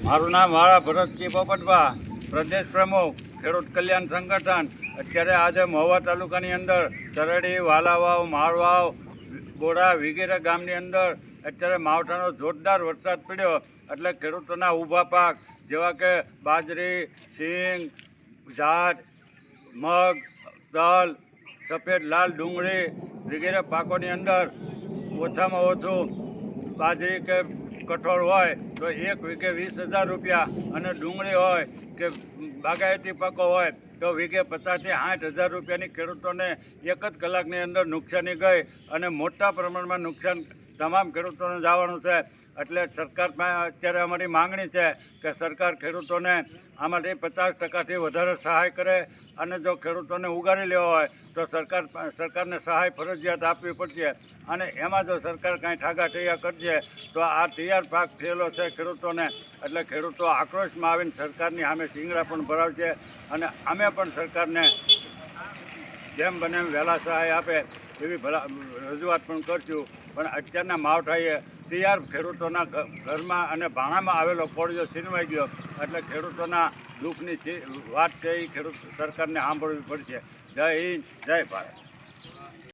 મારું નામ વાળા ભરતજી પોપટભા, પ્રદેશ પ્રમુખ ખેડૂત કલ્યાણ સંગઠન. અત્યારે આજે મહુવા તાલુકાની અંદર તરડી, વાલાવાવ, માળવાવ, બોડા વગેરે ગામની અંદર અત્યારે માવઠાનો જોરદાર વરસાદ પડ્યો એટલે ખેડૂતોના ઊભા પાક જેવા કે બાજરી, સિંગ, ઝાડ, મગ, તલ, સફેદ લાલ ડુંગળી વગેરે પાકોની અંદર ઓછામાં ઓછું બાજરી કે કઠોળ હોય તો 1 વીઘે 20,000 રૂપિયા અને ડુંગળી હોય કે બાગાયતી પાકો હોય તો વીઘે 50,000 થી 60,000 રૂપિયાની ખેડૂતોને એક જ કલાકની અંદર નુકસાની ગઈ અને મોટા પ્રમાણમાં નુકસાન તમામ ખેડૂતોને જવાનું છે. એટલે સરકારમાં અત્યારે અમારી માંગણી છે કે સરકાર ખેડૂતોને આમાંથી 50% વધારે સહાય કરે અને જો ખેડૂતોને ઉગાડી લેવા હોય તો સરકારને સહાય ફરજિયાત આપવી પડશે. અને એમાં જો સરકાર કાંઈ ઠાગા ઠૈયા કરશે તો આ તૈયાર પાક થયેલો છે ખેડૂતોને, એટલે ખેડૂતો આક્રોશમાં આવીને સરકારની સામે શિંગડા પણ ભરાવશે અને અમે પણ સરકારને જેમ બને એમ વહેલા સહાય આપે એવી રજૂઆત પણ કરશું. પણ અત્યારના માવઠાએ તૈયાર ખેડૂતોના ઘરમાં અને ભાણામાં આવેલો કોળિયો છીનવાઈ ગયો એટલે ખેડૂતોના દુઃખની વાત છે એ ખેડૂત સરકારને સાંભળવી પડશે. જય હિન્દ, જય ભારત.